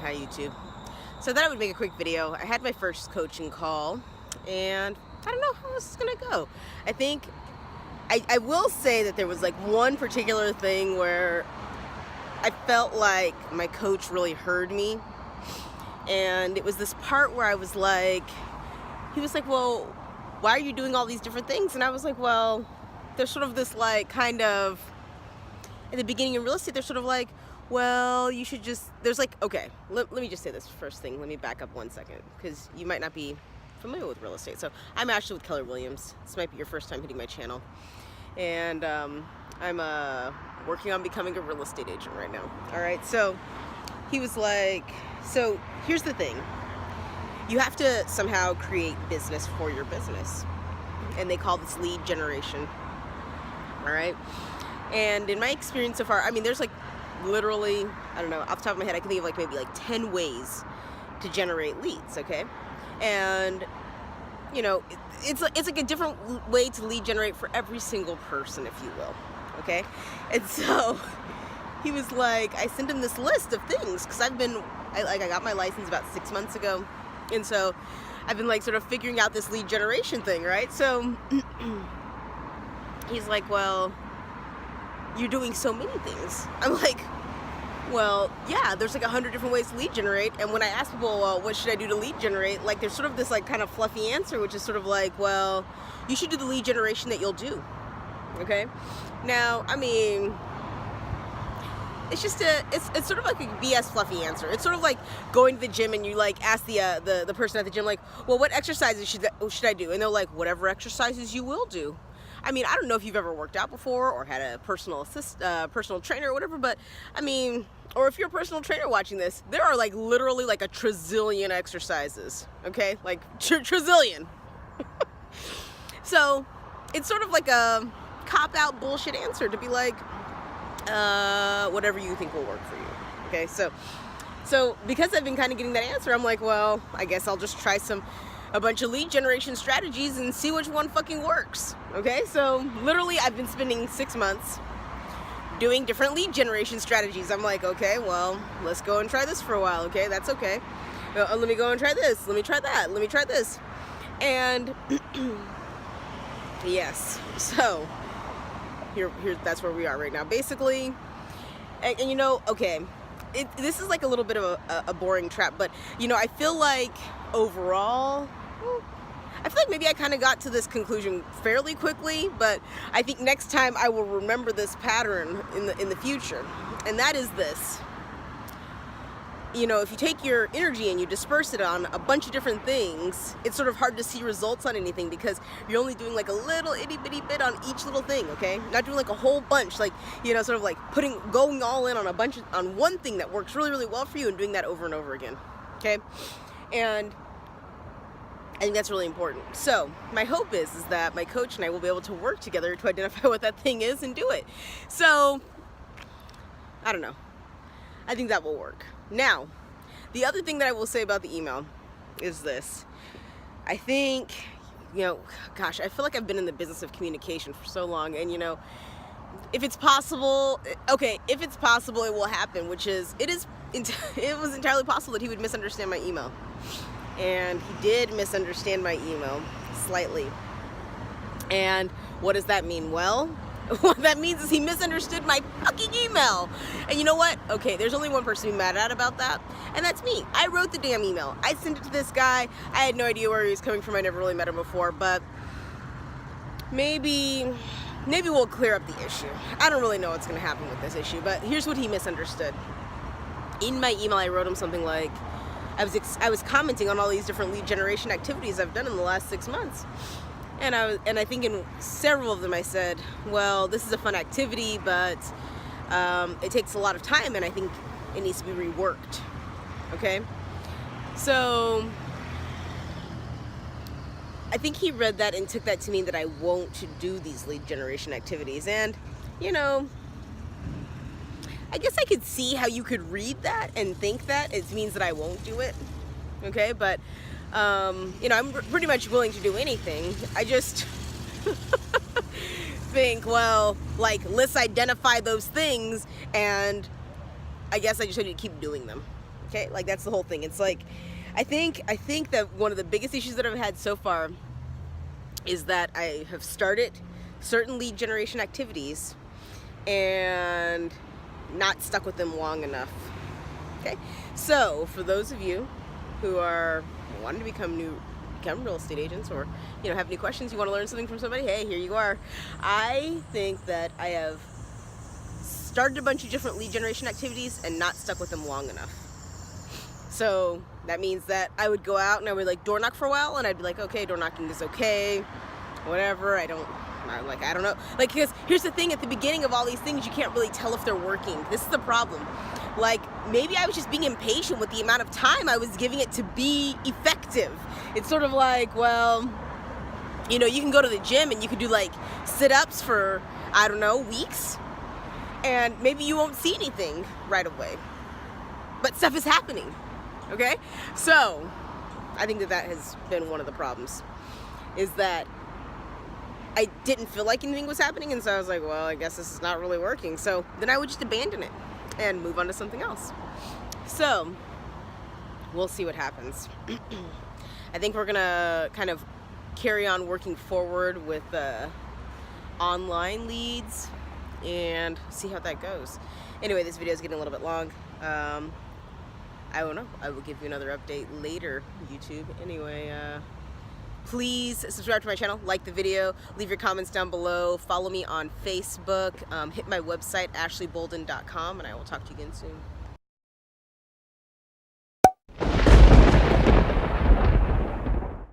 Hi YouTube. So I thought I would make a quick video. I had my first coaching call and I don't know how this is gonna go. I think I will say that there was like one particular thing where I felt like my coach really heard me, and it was this part where I was like, he was like, well, why are you doing all these different things? And I was like, well, there's sort of this like kind of, at the beginning in real estate, they're sort of like, well, you should just, there's like, okay, let me just say this first thing. Let me back up 1 second, because you might not be familiar with real estate. So I'm Ashley with Keller Williams. This might be your first time hitting my channel. And I'm working on becoming a real estate agent right now. All right, so he was like, so here's the thing. You have to somehow create business for your business. And they call this lead generation. All right. And in my experience so far, I mean, there's like literally, I don't know, off the top of my head, I can think of like maybe like 10 ways to generate leads, okay? And, you know, it's like a different way to lead generate for every single person, if you will, okay? And so he was like, I sent him this list of things, because I got my license about 6 months ago. And so I've been like sort of figuring out this lead generation thing, right? So he's like, well, you're doing so many things. I'm like, well, yeah, there's like 100 different ways to lead generate. And when I ask people, well, what should I do to lead generate? Like, there's sort of this like kind of fluffy answer, which is sort of like, well, you should do the lead generation that you'll do. Okay. Now, I mean, it's just it's sort of like a BS fluffy answer. It's sort of like going to the gym and you like ask the person at the gym, like, well, what exercises should I do? And they're like, whatever exercises you will do. I mean, I don't know if you've ever worked out before or had a personal trainer or whatever, but I mean, or if you're a personal trainer watching this, there are like literally like a trizillion exercises, okay? Like trizillion. So it's sort of like a cop-out bullshit answer to be like, whatever you think will work for you, okay? So because I've been kind of getting that answer, I'm like, well, I guess I'll just try a bunch of lead generation strategies and see which one fucking works. Okay, so literally I've been spending 6 months doing different lead generation strategies. I'm like, okay, well, let's go and try this for a while. Okay, that's okay. Let me go and try this. Let me try that. Let me try this. And yes, so here that's where we are right now. Basically, and you know, okay, this is like a little bit of a boring trap, but you know, I feel like overall, I feel like maybe I kind of got to this conclusion fairly quickly, but I think next time I will remember this pattern in the future, and that is this. You know, if you take your energy and you disperse it on a bunch of different things, it's sort of hard to see results on anything because you're only doing like a little itty bitty bit on each little thing, okay? Not doing like a whole bunch, like, you know, sort of like going all in on on one thing that works really, really well for you and doing that over and over again, okay? And I think that's really important. So my hope is that my coach and I will be able to work together to identify what that thing is and do it. So I don't know. I think that will work. Now, the other thing that I will say about the email is this. I think, you know, gosh, I feel like I've been in the business of communication for so long, and you know, if it's possible, okay, if it's possible, it will happen, which is, it was entirely possible that he would misunderstand my email. And he did misunderstand my email slightly. And what does that mean? Well, what that means is he misunderstood my fucking email. And you know what? Okay, there's only one person to be mad at about that, and that's me. I wrote the damn email. I sent it to this guy. I had no idea where he was coming from. I never really met him before, but maybe we'll clear up the issue. I don't really know what's going to happen with this issue, but here's what he misunderstood. In my email, I wrote him something like, I was commenting on all these different lead generation activities I've done in the last 6 months. And I think in several of them I said, well, this is a fun activity, but it takes a lot of time and I think it needs to be reworked. Okay? So I think he read that and took that to mean that I won't do these lead generation activities. And, you know, I guess I could see how you could read that and think that it means that I won't do it. Okay? But you know, I'm pretty much willing to do anything. I just think, well, like, let's identify those things, and I guess I just need to keep doing them. Okay, like that's the whole thing. It's like, I think that one of the biggest issues that I've had so far is that I have started certain lead generation activities and not stuck with them long enough. Okay, so for those of you who are wanting to become real estate agents, or have any questions, you want to learn something from somebody, hey, here you are. I think that I have started a bunch of different lead generation activities and not stuck with them long enough. So that means that I would go out and I would like door knock for a while, and I'd be like, okay, door knocking is okay, whatever. I don't know. Like, because here's the thing, at the beginning of all these things, you can't really tell if they're working. This is the problem. Like, maybe I was just being impatient with the amount of time I was giving it to be effective. It's sort of like, well, you can go to the gym and you could do like sit-ups for, I don't know, weeks, and maybe you won't see anything right away, but stuff is happening. Okay? So I think that has been one of the problems, is that I didn't feel like anything was happening, and so I was like, well, I guess this is not really working. So then I would just abandon it and move on to something else. So we'll see what happens. I think we're gonna kind of carry on working forward with online leads and see how that goes. Anyway, this video is getting a little bit long. I don't know. I will give you another update later, YouTube. Anyway, please subscribe to my channel, like the video, leave your comments down below, follow me on Facebook, hit my website, ashleybolden.com, and I will talk to you again soon.